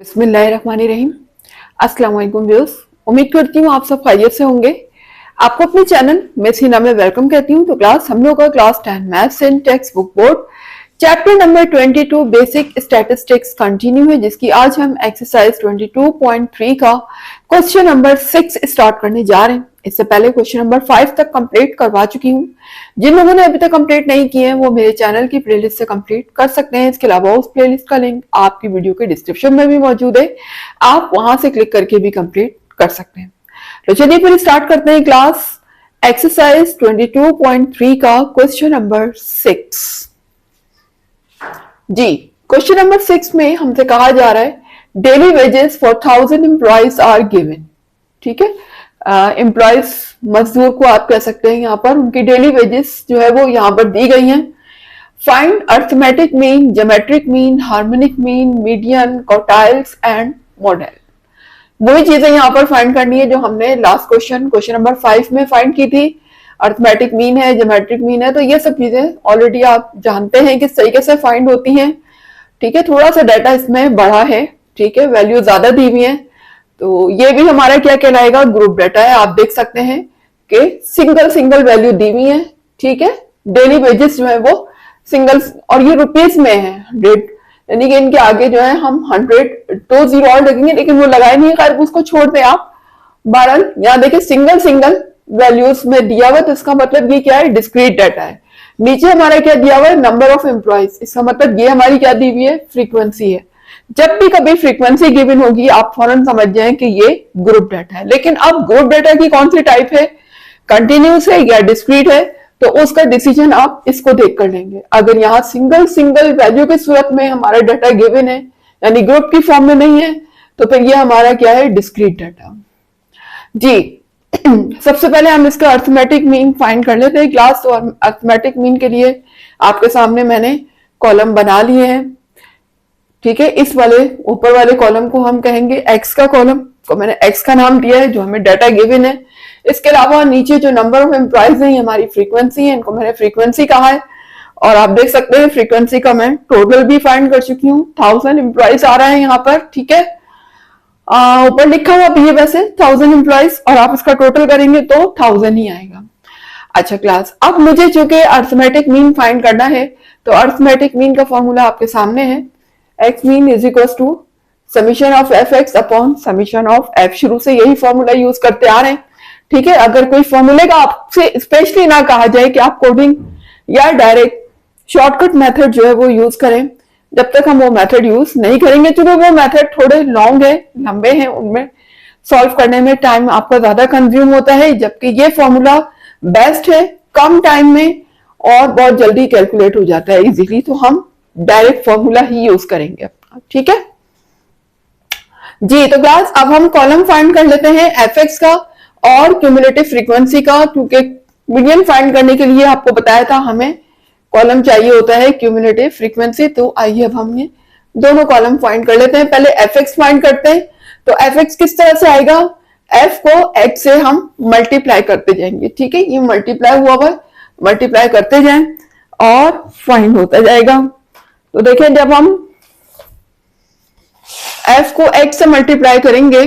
बिस्मिल्लाहिर्रहमानिर्रहीम। अस्सलाम वालेकुम व्यूअर्स, उम्मीद करती हूँ आप सब खैरियत से होंगे। आपको अपने चैनल मिस हिना में वेलकम कहती हूँ। तो क्लास हम लोग का class 10 maths and text book board chapter number 22 basic statistics continue है, जिसकी आज हम एक्सरसाइज 22.3 का क्वेश्चन नंबर 6 स्टार्ट करने जा रहे हैं। इससे पहले क्वेश्चन नंबर 5 तक कंप्लीट करवा चुकी हूँ। जिन लोगों ने अभी तक कंप्लीट नहीं किए हैं वो मेरे चैनल की प्लेलिस्ट से कंप्लीट कर सकते हैं। इसके अलावा उस प्लेलिस्ट का लिंक आपकी वीडियो के डिस्क्रिप्शन में भी मौजूद है, आप वहां से क्लिक करके भी कंप्लीट कर सकते हैं। तो चलिए फिर स्टार्ट करते हैं क्लास एक्सरसाइज 22.3 का क्वेश्चन नंबर 6। जी, क्वेश्चन नंबर 6 में हमसे कहा जा रहा है daily wages for 1000 employees are given. ठीक है, एम्प्लॉयज मजदूर को आप कह सकते हैं, यहाँ पर उनकी डेली वेजेस जो है वो यहाँ पर दी गई हैं। Find arithmetic mean, geometric mean, harmonic mean, median, quartiles and model. वही चीजें यहाँ पर फाइंड करनी है जो हमने लास्ट क्वेश्चन नंबर 5 में फाइंड की थी। अर्थमेटिक मीन है, ज्योमेट्रिक मीन है, तो ये सब चीजें ऑलरेडी आप जानते हैं किस तरीके से फाइंड होती हैं। ठीक है, थोड़ा सा डाटा इसमें बड़ा है, ठीक है, वैल्यू ज्यादा दी हुई है, तो ये भी हमारा क्या कहलाएगा, ग्रुप डाटा है। आप देख सकते हैं कि सिंगल वैल्यू दी हुई है। ठीक है, डेली वेजेस जो है वो सिंगल, और ये रुपीज में है 100, यानी कि इनके आगे जो है हम 100 तो जीरो और लगेंगे, लेकिन वो लगाए नहीं है, खैर उसको छोड़ दें आप। बहरहाल यहाँ देखिए सिंगल वैल्यूज में दिया हुआ, तो इसका मतलब ये क्या है, डिस्क्रीट डाटा है। नीचे हमारा क्या दिया हुआ है, नंबर ऑफ एम्प्लॉयज, इसका मतलब ये हमारी क्या दी हुई है, फ्रीक्वेंसी है। जब भी कभी फ्रीक्वेंसी गिवन होगी आप फौरन समझ जाएं कि ये ग्रुप डाटा है। लेकिन अब ग्रुप डाटा की कौन सी टाइप है, कंटिन्यूस है या डिस्क्रीट है, तो उसका डिसीजन आप इसको देख कर लेंगे। अगर यहाँ सिंगल वैल्यू की सूरत में हमारा डाटा गिवन है, यानी ग्रुप की फॉर्म में नहीं है, तो फिर ये हमारा क्या है, डिस्क्रीट डाटा। जी, सबसे पहले हम इसका अर्थमेटिक मीन फाइंड कर लेते हैं क्लास। तो अर्थमेटिक मीन के लिए आपके सामने मैंने कॉलम बना लिए हैं। ठीक है, इस वाले ऊपर वाले कॉलम को हम कहेंगे एक्स का कॉलम, को मैंने एक्स का नाम दिया है जो हमें डाटा गिवन है। इसके अलावा नीचे जो नंबर ऑफ एम्प्लॉयज है हमारी फ्रीक्वेंसी है, इनको मैंने फ्रीक्वेंसी कहा है। और आप देख सकते हैं फ्रीक्वेंसी का मैं टोटल भी फाइंड कर चुकी हूँ, 1000 एम्प्लॉयज आ रहा है यहाँ पर। ठीक है, ऊपर लिखा हुआ भी है वैसे 1000 एम्प्लॉयज, और आप इसका टोटल करेंगे तो 1000 ही आएगा। अच्छा क्लास, अब मुझे चूंकि अर्थमेटिक मीन फाइंड करना है, तो अर्थमेटिक मीन का फॉर्मूला आपके सामने है, x mean is equal to summation of f x upon summation of f. शुरू से यही फॉर्मूला यूज करते आ रहे हैं। ठीक है, अगर कोई फॉर्मूले का आपसे स्पेशली ना कहा जाए कि आप कोडिंग या डायरेक्ट शॉर्टकट मेथड जो है वो यूज करें, जब तक हम वो मेथड यूज नहीं करेंगे, क्योंकि वो मेथड थोड़े लॉन्ग है, लंबे हैं, उनमें सॉल्व करने में टाइम आपका ज्यादा कंज्यूम होता है। जबकि ये फॉर्मूला बेस्ट है, कम टाइम में और बहुत जल्दी कैलकुलेट हो जाता है इजीली, तो हम डायरेक्ट फॉर्मूला ही यूज करेंगे अपना। ठीक है जी, तो क्लास अब हम कॉलम फाइंड कर लेते हैं एफ एक्स का और क्यूमुलेटिव फ्रीक्वेंसी का, क्योंकि मीडियन फाइंड करने के लिए आपको बताया था हमें कॉलम चाहिए होता है क्यूमुलेटिव फ्रीक्वेंसी। तो आइए अब हम ये दोनों कॉलम फाइंड कर लेते हैं। पहले एफ एक्स फाइंड करते हैं। तो एफ एक्स किस तरह से आएगा, एफ को एक्स से हम मल्टीप्लाई करते जाएंगे। ठीक है, ये मल्टीप्लाई हुआ हुआ, मल्टीप्लाई करते जाएं और फाइंड होता जाएगा। तो देखिए जब हम f को x से मल्टीप्लाई करेंगे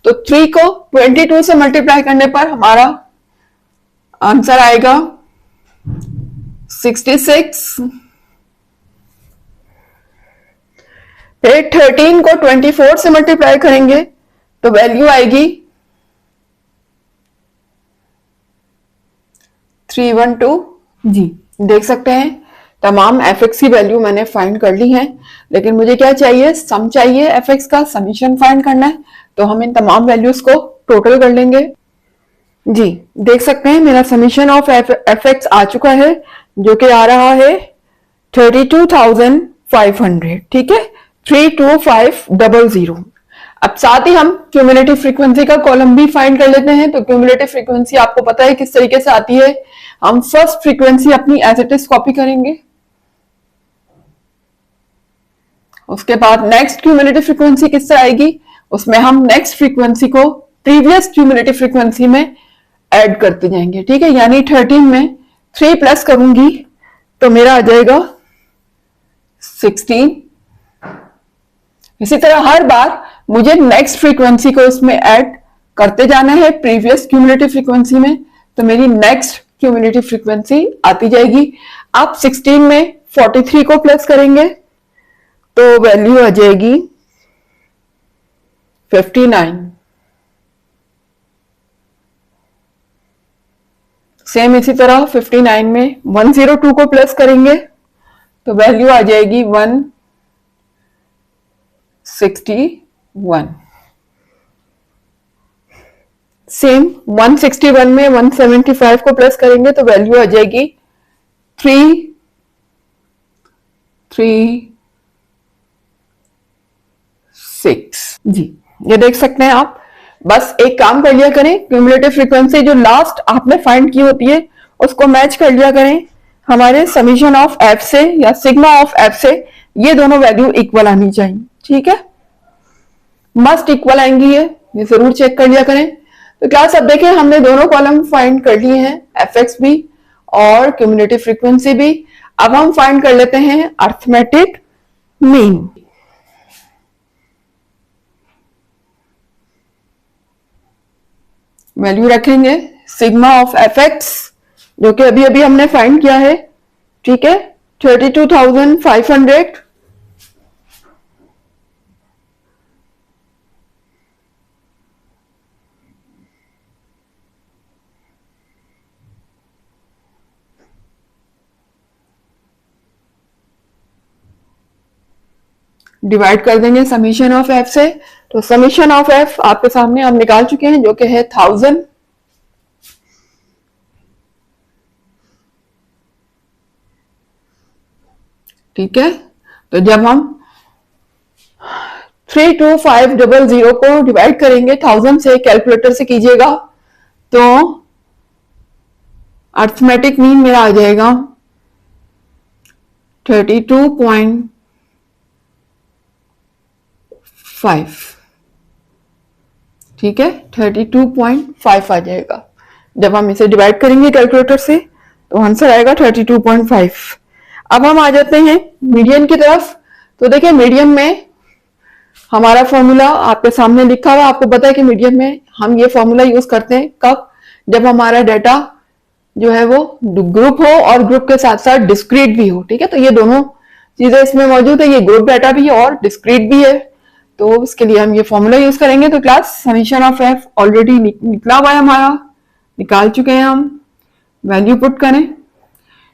तो 3 को 22 से मल्टीप्लाई करने पर हमारा आंसर आएगा 66। फिर 13 को 24 से मल्टीप्लाई करेंगे तो वैल्यू आएगी 312। जी, देख सकते हैं तमाम एफ एक्स की वैल्यू मैंने फाइंड कर ली है, लेकिन मुझे क्या चाहिए, सम चाहिए एफ एक्स का, समीशन फाइंड करना है। तो हम इन तमाम वैल्यूज को टोटल कर लेंगे। जी, देख सकते हैं मेरा समीशन ऑफ एफ एक्स आ चुका है, जो कि आ रहा है 32,500। ठीक है, 32500। अब साथ ही हम क्यूमुलेटिव फ्रीक्वेंसी का कॉलम भी फाइंड कर लेते हैं। तो क्यूमुलेटिव फ्रीक्वेंसी आपको पता है किस तरीके से आती है, हम फर्स्ट फ्रीक्वेंसी अपनी एज इट इज कॉपी करेंगे, उसके बाद नेक्स्ट क्यूमुलेटिव फ्रीक्वेंसी किससे आएगी, उसमें हम नेक्स्ट फ्रीक्वेंसी को प्रीवियस क्यूमुलेटिव फ्रीक्वेंसी में ऐड करते जाएंगे। ठीक है, यानी 13 में 3 प्लस करूंगी तो मेरा आ जाएगा 16। इसी तरह हर बार मुझे नेक्स्ट फ्रीक्वेंसी को इसमें ऐड करते जाना है प्रीवियस क्यूमुलेटिव फ्रीक्वेंसी में, तो मेरी नेक्स्ट क्यूमुलेटिव फ्रीक्वेंसी आती जाएगी। आप 16 में 43 को प्लस करेंगे तो वैल्यू आ जाएगी 59। सेम इसी तरह 59 में 102 को प्लस करेंगे तो वैल्यू आ जाएगी 161। सेम 161 में 175 को प्लस करेंगे तो वैल्यू आ जाएगी 336 जी। ये देख सकते हैं आप। बस एक काम कर लिया करें, क्यूमुलेटिव फ्रीक्वेंसी जो लास्ट आपने फाइंड की होती है उसको मैच कर लिया करें हमारे समीशन ऑफ एफ से या सिग्मा ऑफ एफ से। ये दोनों वैल्यू इक्वल आनी चाहिए, ठीक है, मस्ट इक्वल आएंगी, ये जरूर चेक कर लिया करें। तो क्लास अब देखें हमने दोनों कॉलम फाइंड कर लिए हैं, एफ एक्स भी और क्यूमुलेटिव फ्रीक्वेंसी भी। अब हम फाइंड कर लेते हैं अर्थमेटिक मीन। वैल्यू रखेंगे सिग्मा ऑफ एफ एक्स जो कि अभी अभी हमने फाइंड किया है, ठीक है, 32,500 डिवाइड कर देंगे समीशन ऑफ एफ से। तो समीशन ऑफ एफ आपके सामने हम निकाल चुके हैं जो कि है 1000। ठीक है, तो जब हम 32500 को डिवाइड करेंगे 1000 से, कैलकुलेटर से कीजिएगा, तो अर्थमेटिक मीन मेरा आ जाएगा 32.5। ठीक है, 32.5 आ जाएगा। जब हम इसे डिवाइड करेंगे कैलकुलेटर से तो आंसर आएगा 32.5। अब हम आ जाते हैं मीडियन की तरफ। तो देखिए मीडियन में हमारा फॉर्मूला आपके सामने लिखा हुआ, आपको पता है कि मीडियन में हम ये फॉर्मूला यूज करते हैं कब, जब हमारा डाटा जो है वो ग्रुप हो और ग्रुप के साथ साथ डिस्क्रीट भी हो। ठीक है, तो ये दोनों चीजें इसमें मौजूद है, ये ग्रुप डाटा भी है और डिस्क्रीट भी है, तो इसके लिए हम ये फॉर्मूला यूज करेंगे। तो class summation of F already निकला हुआ है हमारा, निकाल चुके हैं हम। वैल्यू पुट करें,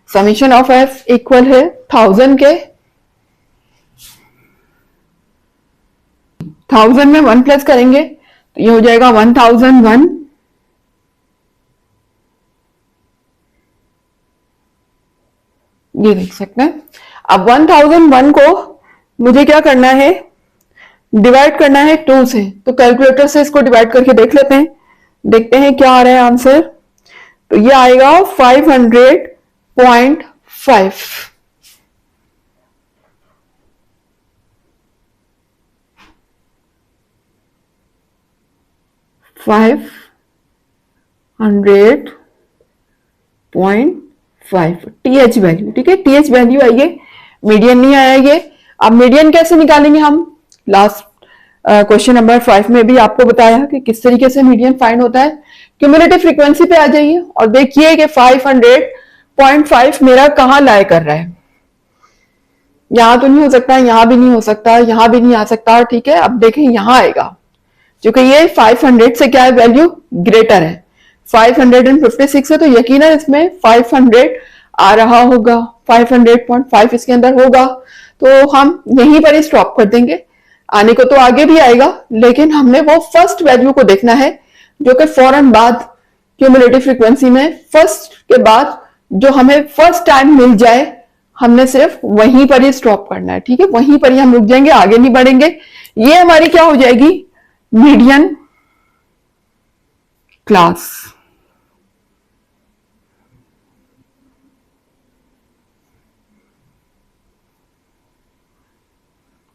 समीशन ऑफ एफ इक्वल है 1000 के, 1000 में 1 प्लस करेंगे तो ये हो जाएगा 1001। ये देख सकते हैं। अब 1001 को मुझे क्या करना है, डिवाइड करना है 2 से। तो कैलकुलेटर से इसको डिवाइड करके देख लेते हैं, देखते हैं क्या आ रहा है आंसर। तो ये आएगा 500.5। 500.5 टीएच वैल्यू। ठीक है, टीएच वैल्यू आई है, मीडियन नहीं आया ये। अब मीडियन कैसे निकालेंगे हम, लास्ट क्वेश्चन नंबर 5 में भी आपको बताया कि किस तरीके से मीडियन फाइंड होता है। क्यूमुलेटिव फ्रीक्वेंसी पे आ जाइए और देखिए कि 500.5 मेरा कहां लाई कर रहा है। यहां तो नहीं हो सकता, यहां भी नहीं हो सकता, यहां भी नहीं आ सकता। ठीक है, अब देखें यहां आएगा, क्योंकि ये 500 से क्या है, वैल्यू ग्रेटर है। 556 है तो यकीनन इसमें 500 आ रहा होगा, 500.5 इसके अंदर होगा। तो हम यहीं पर ही स्टॉप कर देंगे। आने को तो आगे भी आएगा, लेकिन हमने वो फर्स्ट वैल्यू को देखना है जो कि फौरन बाद क्यूमुलेटिव फ्रीक्वेंसी में फर्स्ट के बाद जो हमें फर्स्ट टाइम मिल जाए, हमने सिर्फ वहीं पर ही स्टॉप करना है। ठीक है, वहीं पर ही हम रुक जाएंगे, आगे नहीं बढ़ेंगे। ये हमारी क्या हो जाएगी, median class.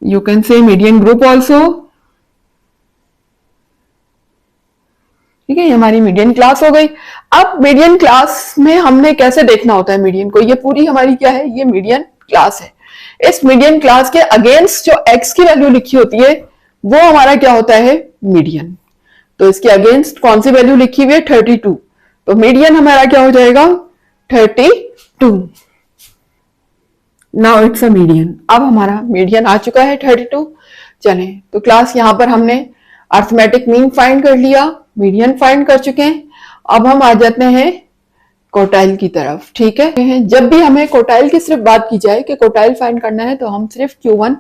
You can say median group also। ठीक है, ये हमारी मीडियन क्लास हो गई। अब मीडियन क्लास में हमने कैसे देखना होता है मीडियन को, ये पूरी हमारी क्या है, ये मीडियन क्लास है। इस मीडियन क्लास के अगेंस्ट जो x की वैल्यू लिखी होती है वो हमारा क्या होता है, मीडियन। तो इसके अगेंस्ट कौन सी वैल्यू लिखी हुई है, 32, तो मीडियन हमारा क्या हो जाएगा, 32। Now it's a median. अब हमारा मीडियन आ चुका है 32। चलें, तो क्लास यहां पर हमने अर्थमेटिक मीन फाइंड कर लिया, मीडियन फाइंड कर चुके हैं। अब हम आ जाते हैं कोटाइल की तरफ। ठीक है, जब भी हमें कोटाइल की सिर्फ बात की जाए कि कोटाइल फाइंड करना है तो हम सिर्फ Q1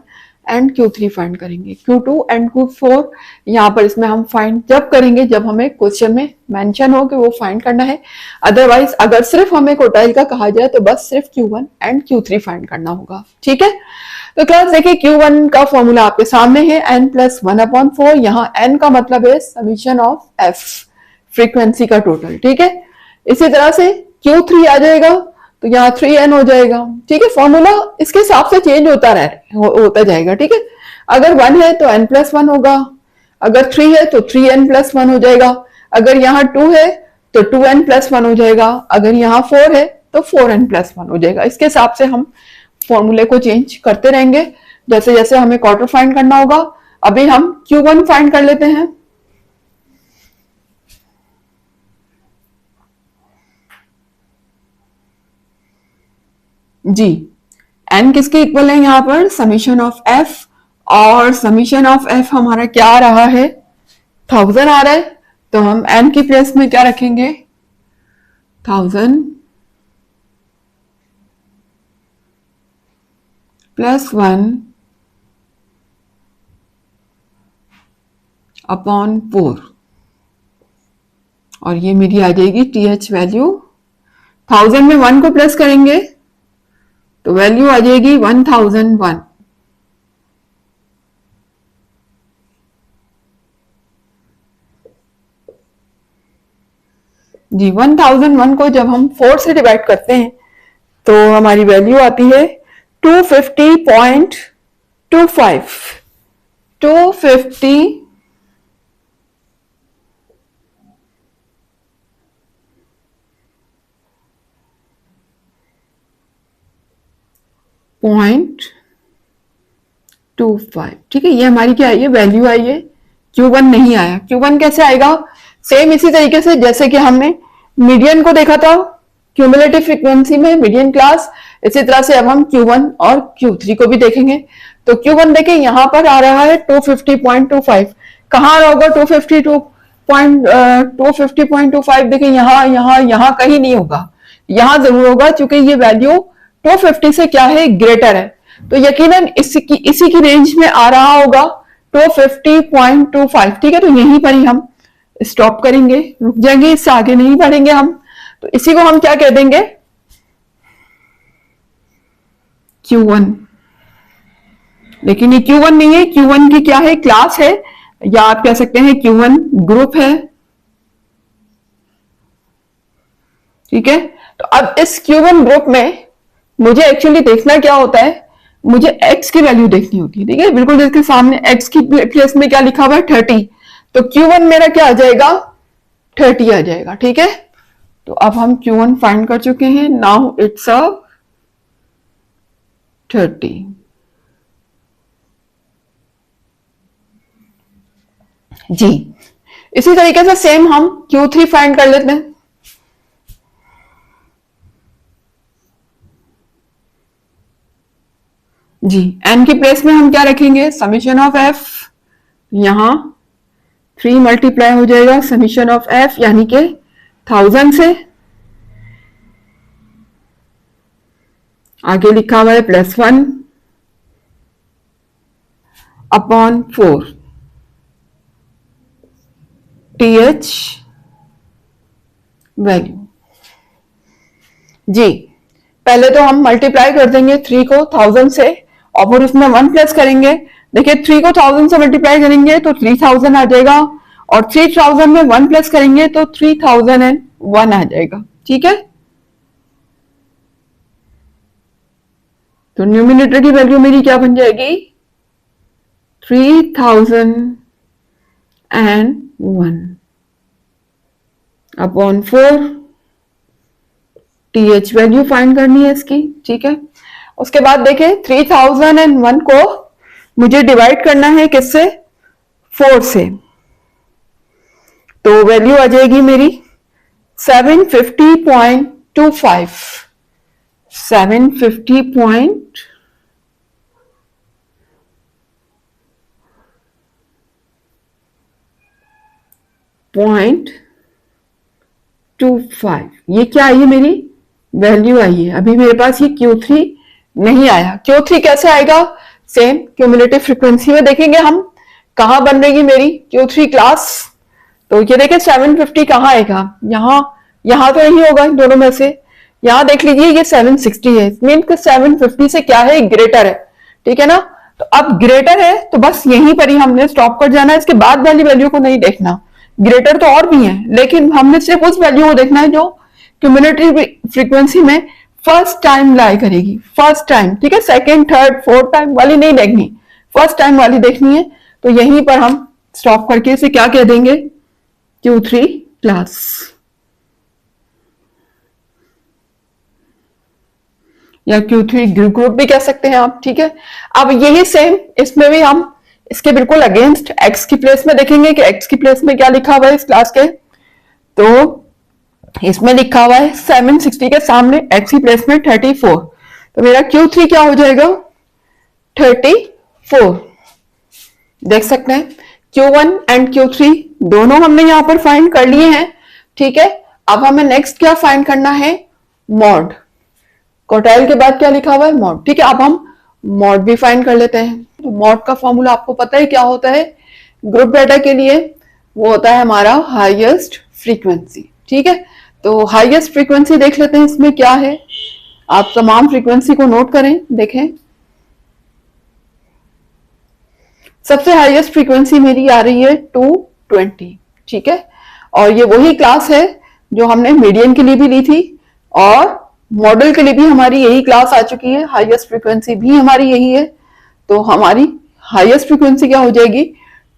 एंड Q3 फाइंड करेंगे। Q2 एंड Q4 यहाँ पर इसमें हम फाइंड जब करेंगे जब हमें क्वेश्चन में मेंशन हो कि वो फाइंड करना है। अदरवाइज अगर सिर्फ हमें कोटाइल का कहा जाए तो बस सिर्फ Q1 एंड Q3 फाइंड करना होगा। ठीक है, तो क्लास देखिए Q1 का फॉर्मूला आपके सामने है, n+1/4। यहाँ n का मतलब है समीशन ऑफ f, फ्रीक्वेंसी का टोटल। ठीक है, इसी तरह से Q3 आ जाएगा तो यहाँ 3n हो जाएगा। ठीक है, फॉर्मूला इसके हिसाब से चेंज होता जाएगा। ठीक है, अगर 1 है तो n+1 होगा, अगर 3 है तो 3n+1 हो जाएगा, अगर यहाँ 2 है तो 2n+1 हो जाएगा, अगर यहाँ 4 है तो 4n+1 हो जाएगा। इसके हिसाब से हम फॉर्मूले को चेंज करते रहेंगे जैसे जैसे हमें क्वार्टर फाइंड करना होगा। अभी हम Q1 फाइंड कर लेते हैं। जी, n किसके इक्वल है यहाँ पर, समीशन ऑफ f, और समीशन ऑफ f हमारा क्या आ रहा है, 1000 आ रहा है। तो हम n की प्लेस में क्या रखेंगे, 1000 + 1/4, और ये मेरी आ जाएगी th वैल्यू। 1000 में 1 को प्लस करेंगे तो वैल्यू आ जाएगी 1001। जी, 1001 को जब हम 4 से डिवाइड करते हैं तो हमारी वैल्यू आती है 250.25। 250.25। ठीक है, ये हमारी क्या आई है, वैल्यू आई है। Q1 नहीं आया। Q1 कैसे आएगा, सेम इसी तरीके से जैसे कि हमने मीडियन को देखा था क्यूमुलेटिव फ्रीक्वेंसी में, मीडियन क्लास। इसी तरह से अब हम Q1 और Q3 को भी देखेंगे। तो Q1 देखिए यहाँ पर आ रहा है 250.25। कहाँ आ रहा होगा 250.25? देखिए यहाँ यहाँ यहाँ कहीं नहीं होगा, यहाँ जरूर होगा क्योंकि ये वैल्यू 250 से क्या है, ग्रेटर है। तो यकीनन इसी की रेंज में आ रहा होगा 250.25। ठीक है, तो यहीं पर ही हम स्टॉप करेंगे, रुक जाएंगे, इससे आगे नहीं बढ़ेंगे हम। तो इसी को हम क्या कह देंगे, Q1। लेकिन ये Q1 नहीं है, Q1 की क्या है, क्लास है, या आप कह सकते हैं Q1 ग्रुप है। ठीक है, तो अब इस Q1 ग्रुप में मुझे एक्चुअली देखना क्या होता है, मुझे x की वैल्यू देखनी होती है। ठीक है, बिल्कुल जिसके सामने x की प्लेस में क्या लिखा हुआ है, 30। तो Q1 मेरा क्या आ जाएगा, 30 आ जाएगा। ठीक है, तो अब हम Q1 फाइंड कर चुके हैं। Now it's a 30। जी, इसी तरीके से सेम हम Q3 फाइंड कर लेते हैं। जी, n की प्लेस में हम क्या रखेंगे, समीशन ऑफ f। यहां 3 मल्टीप्लाई हो जाएगा समीशन ऑफ f, यानी कि 1000 से आगे लिखा हुआ है +1/4 th वैल्यू। जी, पहले तो हम मल्टीप्लाई कर देंगे 3 को 1000 से और फिर उसमें 1 प्लस करेंगे। देखिए 3 को 1000 से मल्टीप्लाई करेंगे तो 3000 आ जाएगा, और 3000 में 1 प्लस करेंगे तो 3001 आ जाएगा। ठीक है, तो न्यूमिनेटर की वैल्यू मेरी क्या बन जाएगी, 3001/4 th वैल्यू फाइंड करनी है इसकी। ठीक है, उसके बाद देखें 3001 को मुझे डिवाइड करना है किससे, 4 से, तो वैल्यू आ जाएगी मेरी 750.25, 750.25, ये क्या आई है, मेरी वैल्यू आई है। अभी मेरे पास ये Q3 नहीं आया। Q3 कैसे आएगा, सेम क्यूमुलेटिव फ्रीक्वेंसी में देखेंगे हम कहां बन रही मेरी Q3 क्लास। तो ये देखिए 750 कहाँ आएगा, यहाँ तो नहीं होगा इन दोनों में से। यहाँ देख लीजिए ये 760 है, मीन 750 से क्या है, ग्रेटर है, ठीक है ना। तो अब ग्रेटर है तो बस यहीं पर ही हमने स्टॉप कर जाना है, इसके बाद वाली वैल्यू को नहीं देखना। ग्रेटर तो और भी है, लेकिन हमने सिर्फ उस वैल्यू को देखना है जो क्यूमुलेटिव फ्रीक्वेंसी में फर्स्ट टाइम लाई करेगी, फर्स्ट टाइम, ठीक है। सेकेंड, थर्ड, फोर्थ टाइम वाली नहीं देखनी, फर्स्ट टाइम वाली देखनी है। तो यहीं पर हम स्टॉप करके इसे क्या कह देंगे, Q3 क्लास। या Q3 ग्रुप भी कह सकते हैं आप, ठीक है। अब यही सेम इसमें भी हम इसके बिल्कुल अगेंस्ट x की प्लेस में देखेंगे कि x की प्लेस में क्या लिखा हुआ है इस क्लास के। तो इसमें लिखा हुआ है 760 के सामने x की प्लेस में 34, तो मेरा Q3 क्या हो जाएगा, 34। देख सकते हैं Q1 एंड Q3 दोनों हमने यहां पर फाइंड कर लिए हैं, ठीक है। अब हमें नेक्स्ट क्या फाइंड करना है, मॉड। क्वार्टाइल के बाद क्या लिखा हुआ है, मॉड, ठीक है। अब हम मॉड भी फाइंड कर लेते हैं। तो मॉड का फॉर्मूला आपको पता है क्या होता है, ग्रुप डाटा के लिए वो होता है हमारा हाईएस्ट फ्रीक्वेंसी, ठीक है। तो हाईएस्ट फ्रीक्वेंसी देख लेते हैं इसमें क्या है, आप तमाम फ्रीक्वेंसी को नोट करें, देखें। सबसे हाईएस्ट फ्रीक्वेंसी मेरी आ रही है 220, ठीक है। और ये वही क्लास है जो हमने मीडियन के लिए भी ली थी और मॉडल के लिए भी हमारी यही क्लास आ चुकी है, हाईएस्ट फ्रीक्वेंसी भी हमारी यही है। तो हमारी हाईएस्ट फ्रीक्वेंसी क्या हो जाएगी,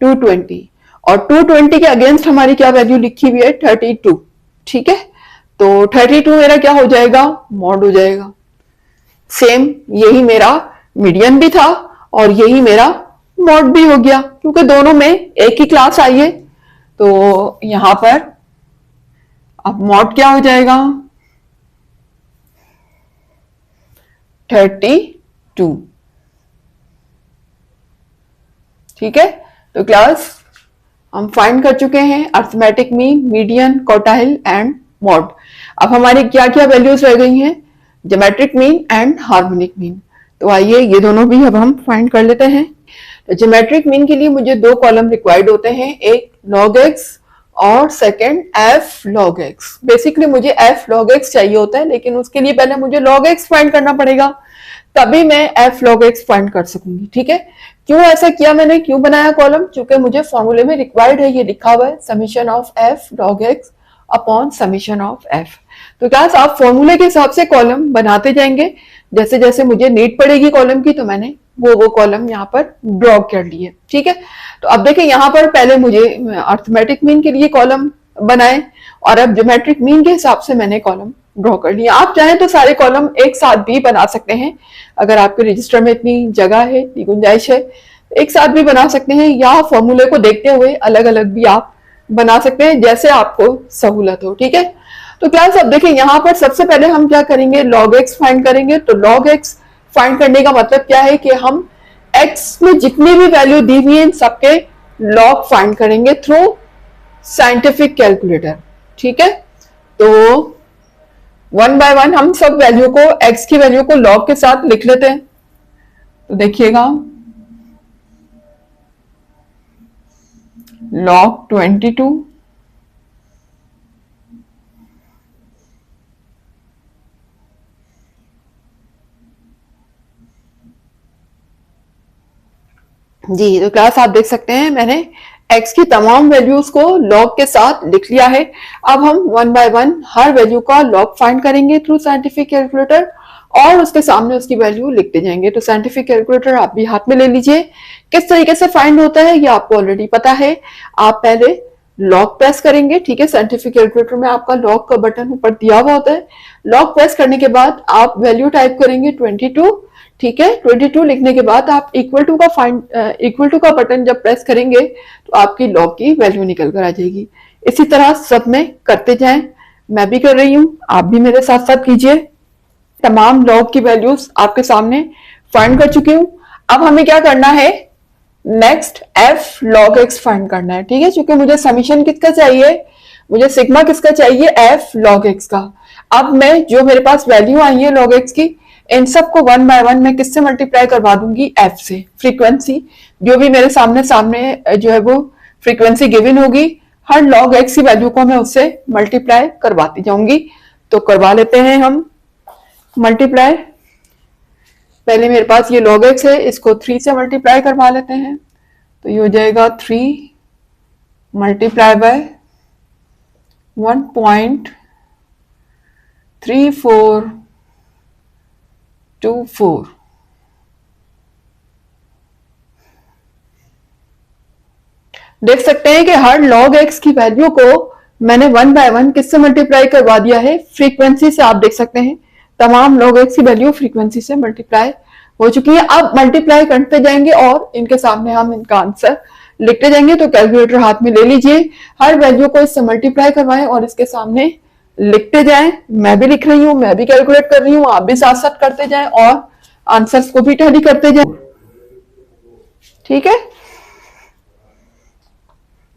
220, और 220 के अगेंस्ट हमारी क्या वैल्यू लिखी हुई है, 32, ठीक है। तो 32 मेरा क्या हो जाएगा, मॉड हो जाएगा। सेम यही मेरा मीडियन भी था और यही मेरा मॉड भी हो गया, क्योंकि दोनों में एक ही क्लास आई है। तो यहां पर अब मॉड क्या हो जाएगा, 32, ठीक है। तो क्लास हम फाइंड कर चुके हैं, arithmetic mean, median, quartile and mod. अब हमारी क्या क्या वैल्यूज रह गई हैं, geometric mean and harmonic mean. तो आइए ये दोनों भी अब हम फाइंड कर लेते हैं। तो ज्योमेट्रिक मीन के लिए मुझे 2 कॉलम रिक्वायर्ड होते हैं, एक log x और second f log x। Basically मुझे f log x चाहिए होता है, लेकिन उसके लिए पहले मुझे log x फाइंड करना पड़ेगा, तभी मैं f log x फाइंड कर सकूंगी, ठीक है। क्यों ऐसा किया मैंने, क्यों बनाया कॉलम, क्योंकि मुझे फॉर्मूले में रिक्वायर्ड है, ये लिखा हुआ है summation of f log x upon summation of f। तो क्लास आप फॉर्मूले के हिसाब से कॉलम बनाते जाएंगे, जैसे जैसे मुझे नीड पड़ेगी कॉलम की तो मैंने वो कॉलम यहाँ पर ड्रॉ कर लिए, ठीक है। तो अब देखिए यहाँ पर पहले मुझे अर्थमेटिक मीन के लिए कॉलम बनाए और अब ज्योमेट्रिक मीन के हिसाब से मैंने कॉलम ड्रॉ कर लिया। आप चाहें तो सारे कॉलम एक साथ भी बना सकते हैं, अगर आपके रजिस्टर में इतनी जगह है, इतनी गुंजाइश है, एक साथ भी बना सकते हैं, या फॉर्मूले को देखते हुए अलग अलग भी आप बना सकते हैं, जैसे आपको सहूलत हो, ठीक है। तो क्लास अब देखिए यहाँ पर सबसे पहले हम क्या करेंगे, log x फाइंड करेंगे। तो log x फाइंड करने का मतलब क्या है कि हम x में जितनी भी वैल्यू दी हुई है इन सबके log फाइंड करेंगे थ्रू साइंटिफिक कैलकुलेटर, ठीक है। तो 1 बाय 1 हम सब वैल्यू को, x की वैल्यू को log के साथ लिख लेते हैं। तो देखिएगा log 22, जी। तो क्लास आप देख सकते हैं मैंने x की तमाम वैल्यूज को log के साथ लिख लिया है। अब हम 1 बाय 1 हर वैल्यू का log फाइंड करेंगे थ्रू साइंटिफिक कैलकुलेटर और उसके सामने उसकी वैल्यू लिखते जाएंगे। तो साइंटिफिक कैलकुलेटर आप भी हाथ में ले लीजिए। किस तरीके से फाइंड होता है ये आपको ऑलरेडी पता है। आप पहले लॉक प्रेस करेंगे। ठीक है, साइंटिफिक कैलकुलेटर में आपका लॉक का बटन ऊपर दिया हुआ होता है। लॉक प्रेस करने के बाद आप वैल्यू टाइप करेंगे 22। ठीक है, 22 लिखने के बाद आप इक्वल टू का बटन जब प्रेस करेंगे तो आपकी लॉग की वैल्यू निकल कर आ जाएगी। इसी तरह सब में करते जाएं, मैं भी कर रही हूं, आप भी मेरे साथ साथ कीजिए। तमाम लॉग की वैल्यूज आपके सामने फाइंड कर चुकी हूं। अब हमें क्या करना है, next F log x find करना है। ठीक है, क्योंकि मुझे समीशन किसका चाहिए, मुझे सिग्मा किसका चाहिए, एफ लॉग एक्स का। अब मैं जो मेरे पास वैल्यू आई है लॉग एक्स की, इन सबको वन बाय वन मैं किससे मल्टीप्लाई करवा दूंगी, एफ से। फ्रीक्वेंसी जो भी मेरे सामने सामने जो है वो फ्रीक्वेंसी गिवन होगी, हर लॉग एक्स की वैल्यू को मैं उससे मल्टीप्लाई करवाती जाऊंगी। तो करवा लेते हैं हम मल्टीप्लाई। पहले मेरे पास ये log x है, इसको 3 से मल्टीप्लाई करवा लेते हैं। तो ये हो जाएगा 3 मल्टीप्लाई बाय 1.3424। देख सकते हैं कि हर log x की वैल्यू को मैंने वन बाय वन किससे मल्टीप्लाई करवा दिया है, फ्रीक्वेंसी से। आप देख सकते हैं तमाम log x की वैल्यू फ्रीक्वेंसी से मल्टीप्लाई हो चुकी है। अब मल्टीप्लाई करते जाएंगे और इनके सामने हम इनका आंसर लिखते जाएंगे। तो कैलकुलेटर हाथ में ले लीजिए, हर वैल्यू को इससे मल्टीप्लाई करवाएं और इसके सामने लिखते जाएं। मैं भी लिख रही हूं, मैं भी कैलकुलेट कर रही हूं, आप भी साथ साथ करते जाएं और आंसर्स को भी टैली करते जाएं। ठीक है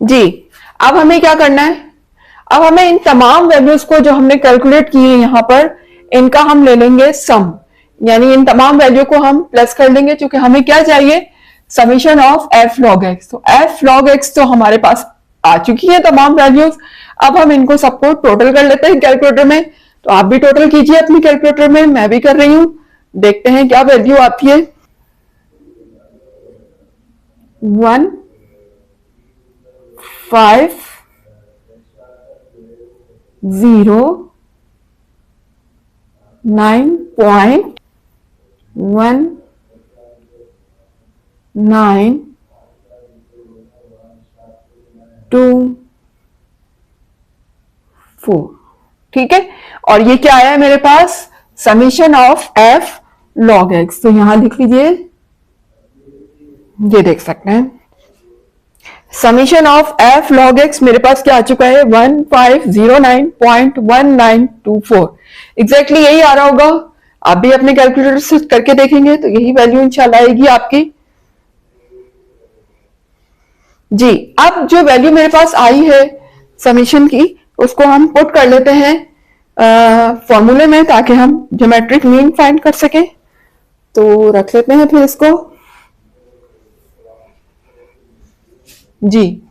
जी। अब हमें क्या करना है, अब हमें इन तमाम वैल्यूज को जो हमने कैलकुलेट किए हैं यहां पर, इनका हम ले लेंगे सम, यानी इन तमाम वैल्यू को हम प्लस कर लेंगे, क्योंकि हमें क्या चाहिए, summation of F log x. तो एफ लॉग एक्स तो हमारे पास आ चुकी है तमाम वैल्यूज। अब हम इनको सबको टोटल कर लेते हैं कैलकुलेटर में। तो आप भी टोटल कीजिए अपनी कैलकुलेटर में, मैं भी कर रही हूं, देखते हैं क्या वैल्यू आती है। 1 5 0 9.1924। ठीक है, और ये क्या आया है मेरे पास, summation of F log x. तो यहां लिख लीजिए, ये देख सकते हैं summation of F log x मेरे पास क्या आ चुका है, 1509.1924। एग्जैक्टली यही आ रहा होगा। आप भी अपने कैलकुलेटर से करके देखेंगे तो यही वैल्यू इंशाल्लाह आएगी आपकी। जी, अब जो वैल्यू मेरे पास आई है समीशन की, उसको हम पुट कर लेते हैं फॉर्मूले में, ताकि हम ज्योमेट्रिक मीन फाइंड कर सकें। तो रख लेते हैं फिर इसको जी।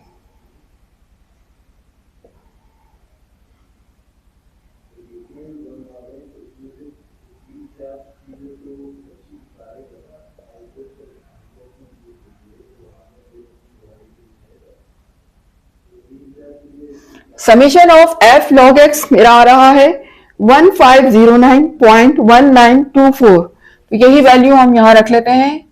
Summation of F log x मेरा आ रहा है 1509.1924। तो यही वैल्यू हम यहां रख लेते हैं,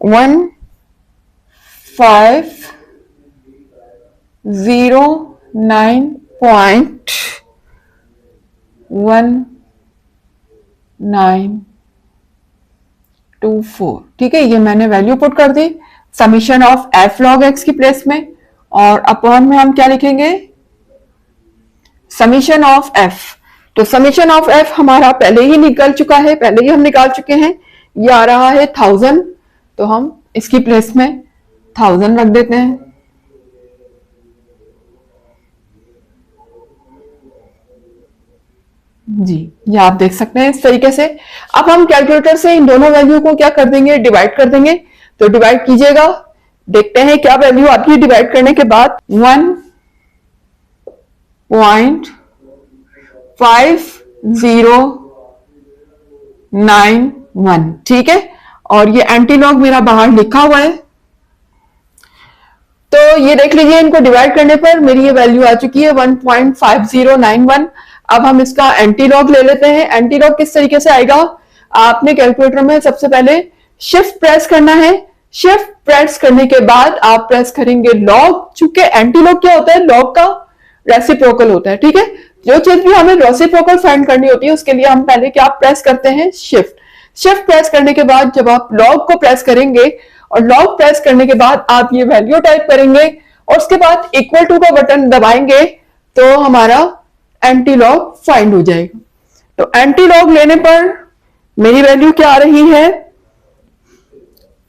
1509.1924। ठीक है, ये मैंने वैल्यू पुट कर दी summation of F log x की प्लेस में, और अपॉन में हम क्या लिखेंगे, समीशन ऑफ एफ। तो समीशन ऑफ एफ हमारा पहले ही निकल चुका है, पहले ही हम निकाल चुके हैं, ये आ रहा है 1000। तो हम इसकी प्लेस में 1000 रख देते हैं। जी, ये आप देख सकते हैं इस तरीके से। अब हम कैलकुलेटर से इन दोनों वैल्यू को क्या कर देंगे, डिवाइड कर देंगे। तो डिवाइड कीजिएगा, देखते हैं क्या वैल्यू आती है डिवाइड करने के बाद। 1.5091। ठीक है, और ये एंटीलॉग मेरा बाहर लिखा हुआ है। तो ये देख लीजिए, इनको डिवाइड करने पर मेरी ये वैल्यू आ चुकी है 1.5091। अब हम इसका एंटीलॉग ले लेते हैं। एंटीलॉग किस तरीके से आएगा, आपने कैलकुलेटर में सबसे पहले शिफ्ट प्रेस करना है, शिफ्ट प्रेस करने के बाद आप प्रेस करेंगे लॉग। चूंकि एंटी लॉग क्या होता है, लॉग का रेसिप्रोकल होता है, ठीक है। जो चीज भी हमें रेसिप्रोकल फाइंड करनी होती है उसके लिए हम पहले क्या प्रेस करते हैं, शिफ्ट। शिफ्ट प्रेस करने के बाद जब आप लॉग को प्रेस करेंगे और लॉग प्रेस करने के बाद आप ये वैल्यू टाइप करेंगे और उसके बाद इक्वल टू का बटन दबाएंगे तो हमारा एंटी लॉग फाइंड हो जाएगा। तो एंटी लॉग लेने पर मेरी वैल्यू क्या आ रही है,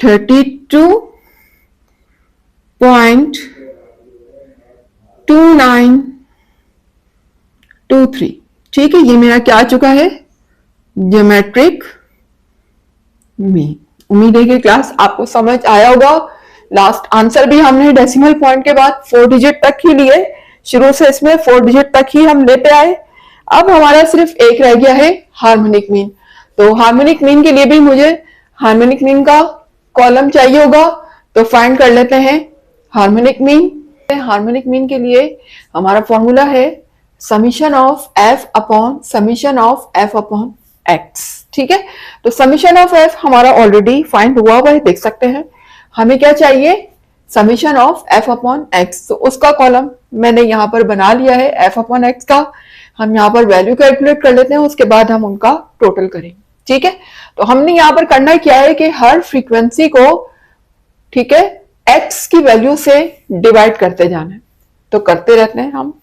32.2923। ठीक है, ये मेरा क्या आ चुका है, ज्योमेट्रिक मीन। उम्मीद है कि क्लास आपको समझ आया होगा। लास्ट आंसर भी हमने डेसिमल पॉइंट के बाद 4 डिजिट तक ही लिए, शुरू से इसमें 4 डिजिट तक ही हम लेते आए। अब हमारा सिर्फ एक रह गया है, हार्मोनिक मीन। तो हार्मोनिक मीन के लिए भी मुझे हार्मोनिक मीन का कॉलम चाहिए होगा, तो फाइंड कर लेते हैं हार्मोनिक मीन। हार्मोनिक मीन के लिए हमारा फॉर्मूला है summation of F upon summation of F upon x. ठीक है, तो समीशन ऑफ एफ हमारा ऑलरेडी फाइंड हुआ है, देख सकते हैं। हमें क्या चाहिए, summation of F upon x. तो उसका कॉलम मैंने यहाँ पर बना लिया है एफ अपॉन एक्स का। हम यहाँ पर वैल्यू कैलकुलेट कर लेते हैं, उसके बाद हम उनका टोटल करेंगे। ठीक है, तो हमने यहाँ पर करना क्या है कि हर फ्रीक्वेंसी को, ठीक है, एक्स की वैल्यू से डिवाइड करते जाना है। तो करते रहते हैं हम,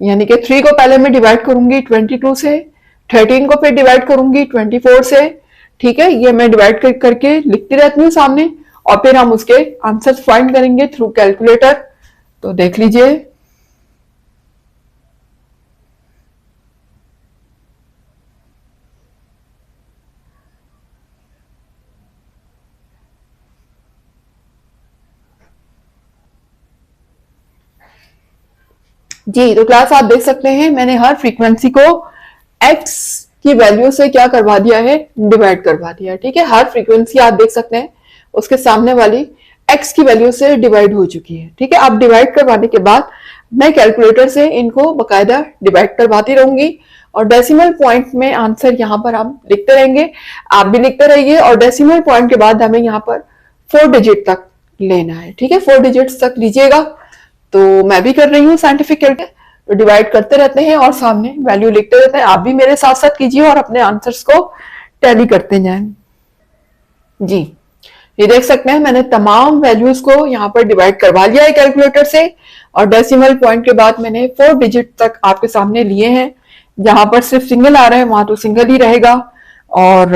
यानी कि 3 को पहले मैं डिवाइड करूंगी 22 से, 13 को फिर डिवाइड करूंगी 24 से। ठीक है, ये मैं डिवाइड करके लिखती रहती हूँ सामने, और फिर हम उसके आंसर फाइंड करेंगे थ्रू कैलकुलेटर। तो देख लीजिए, जी। तो क्लास आप देख सकते हैं मैंने हर फ्रीक्वेंसी को एक्स की वैल्यू से क्या करवा दिया है, डिवाइड करवा दिया। ठीक है, हर फ्रीक्वेंसी आप देख सकते हैं उसके सामने वाली एक्स की वैल्यू से डिवाइड हो चुकी है। ठीक है, अब डिवाइड करवाने के बाद मैं कैलकुलेटर से इनको बकायदा डिवाइड करवाती रहूंगी और डेसिमल पॉइंट में आंसर यहाँ पर हम लिखते रहेंगे, आप भी लिखते रहिए। और डेसिमल पॉइंट के बाद हमें यहाँ पर 4 डिजिट तक लेना है। ठीक है, 4 डिजिट तक लीजिएगा। तो मैं भी कर रही हूँ साइंटिफिक कैलकुलेटर, तो डिवाइड करते रहते हैं और सामने वैल्यू लिखते रहते हैं। आप भी मेरे साथ साथ कीजिए और अपने आंसर्स को टैली करते जाएं। जी, ये देख सकते हैं मैंने तमाम वैल्यूज को यहाँ पर डिवाइड करवा लिया है कैलकुलेटर से, और डेसिमल पॉइंट के बाद मैंने 4 डिजिट तक आपके सामने लिए हैं। जहां पर सिर्फ सिंगल आ रहा है वहां तो सिंगल ही रहेगा, और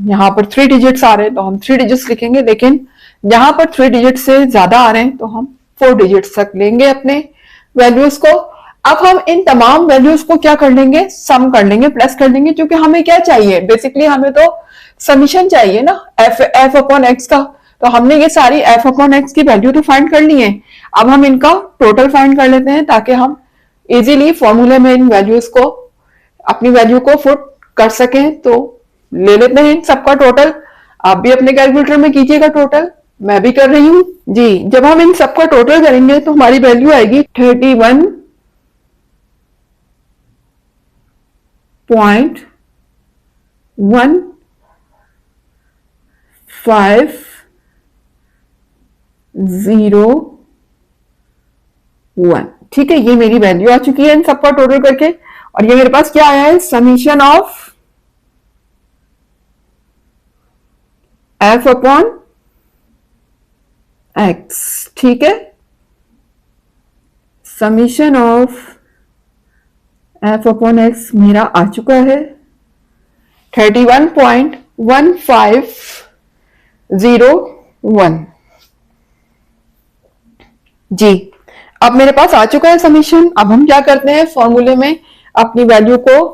यहाँ पर 3 डिजिट्स आ रहे हैं तो हम 3 डिजिट्स लिखेंगे, लेकिन जहां पर 3 डिजिट से ज्यादा आ रहे हैं तो हम 4 डिजिट्स तक लेंगे अपने वैल्यूज को। अब हम इन तमाम वैल्यूज को क्या कर लेंगे, सम कर लेंगे, प्लस कर लेंगे, क्योंकि हमें क्या चाहिए, बेसिकली हमें तो समीशन चाहिए ना एफ अपॉन एक्स का। तो हमने ये सारी एफ अपॉन एक्स की वैल्यू तो फाइंड कर ली है, अब हम इनका टोटल फाइंड कर लेते हैं ताकि हम इजीली फॉर्मूले में इन वैल्यूज को, अपनी वैल्यू को पुट कर सकें। तो ले लेते हैं इन सबका टोटल। आप भी अपने कैलकुलेटर में कीजिएगा टोटल, मैं भी कर रही हूं। जी, जब हम इन सबका टोटल करेंगे तो हमारी वैल्यू आएगी 31.1501। ठीक है, ये मेरी वैल्यू आ चुकी है इन सबका टोटल करके, और ये मेरे पास क्या आया है, summation of F upon x. ठीक है, summation of F upon x मेरा आ चुका है 31.1501। जी, अब मेरे पास आ चुका है समीशन। अब हम क्या करते हैं, फॉर्मूले में अपनी वैल्यू को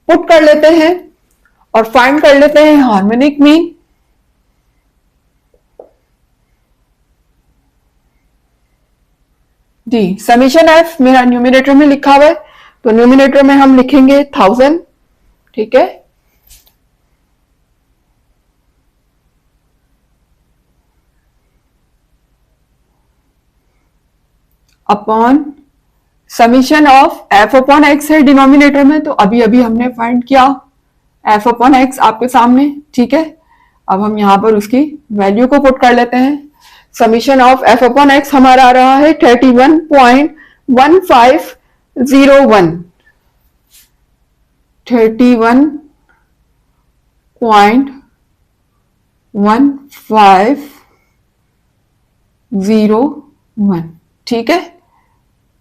पुट कर लेते हैं और फाइंड कर लेते हैं हार्मोनिक मीन। जी, समीशन एफ मेरा न्यूमिनेटर में लिखा हुआ है, तो न्यूमिनेटर में हम लिखेंगे 1000। ठीक है, upon summation of F upon x है डिनोमिनेटर में, तो अभी अभी हमने फाइंड किया एफ अपॉन एक्स आपके सामने। ठीक है, अब हम यहाँ पर उसकी वैल्यू को पुट कर लेते हैं। Summation of F upon x हमारा आ रहा है 31.1501, 31.1501। ठीक है,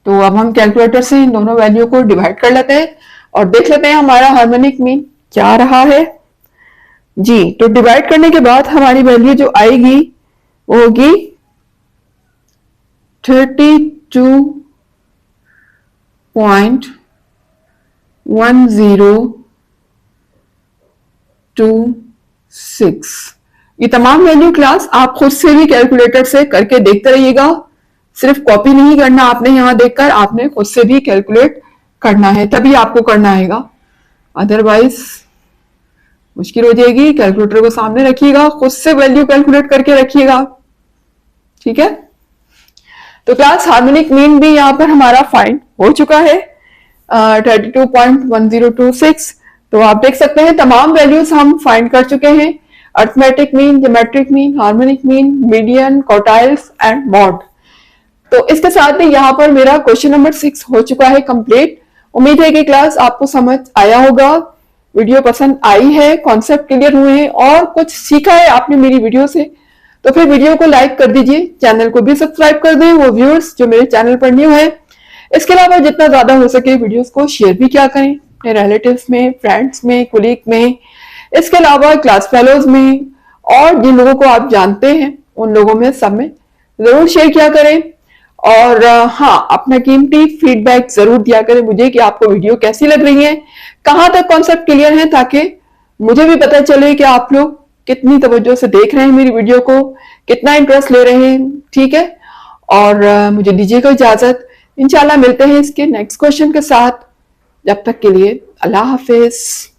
तो अब हम कैलकुलेटर से इन दोनों वैल्यू को डिवाइड कर लेते हैं और देख लेते हैं हमारा हार्मोनिक मीन क्या आ रहा है जी। तो डिवाइड करने के बाद हमारी वैल्यू जो आएगी वो होगी 32.1026। ये तमाम वैल्यू क्लास आप खुद से भी कैलकुलेटर से करके देखते रहिएगा, सिर्फ कॉपी नहीं करना आपने यहाँ देखकर, आपने खुद से भी कैलकुलेट करना है, तभी आपको करना आएगा, अदरवाइज मुश्किल हो जाएगी। कैलकुलेटर को सामने रखिएगा, खुद से वैल्यू कैलकुलेट करके रखिएगा। ठीक है, तो क्लास हार्मोनिक मीन भी यहाँ पर हमारा फाइंड हो चुका है 32.1026। तो आप देख सकते हैं तमाम वैल्यूज हम फाइंड कर चुके हैं, arithmetic mean, geometric mean, harmonic mean, median, quartiles and mod. तो इसके साथ ही यहाँ पर मेरा क्वेश्चन नंबर 6 हो चुका है कंप्लीट। उम्मीद है कि क्लास आपको समझ आया होगा, वीडियो पसंद आई है, कॉन्सेप्ट क्लियर हुए हैं और कुछ सीखा है आपने मेरी वीडियो से, तो फिर वीडियो को लाइक कर दीजिए, चैनल को भी सब्सक्राइब कर दें वो व्यूअर्स जो मेरे चैनल पर न्यू है। इसके अलावा जितना ज्यादा हो सके वीडियोस को शेयर भी क्या करें अपने रिलेटिव्स में, फ्रेंड्स में, कोलीग में, इसके अलावा क्लास फेलोज में और जिन लोगों को आप जानते हैं उन लोगों में, सब में जरूर शेयर किया करें। और हाँ, अपना कीमती फीडबैक जरूर दिया करें मुझे कि आपको वीडियो कैसी लग रही है, कहाँ तक कॉन्सेप्ट क्लियर है, ताकि मुझे भी पता चले कि आप लोग कितनी तवज्जो से देख रहे हैं मेरी वीडियो को, कितना इंटरेस्ट ले रहे हैं। ठीक है, और मुझे दीजिएगा इजाजत, इंशाल्लाह मिलते हैं इसके नेक्स्ट क्वेश्चन के साथ। जब तक के लिए अल्लाह हाफिज।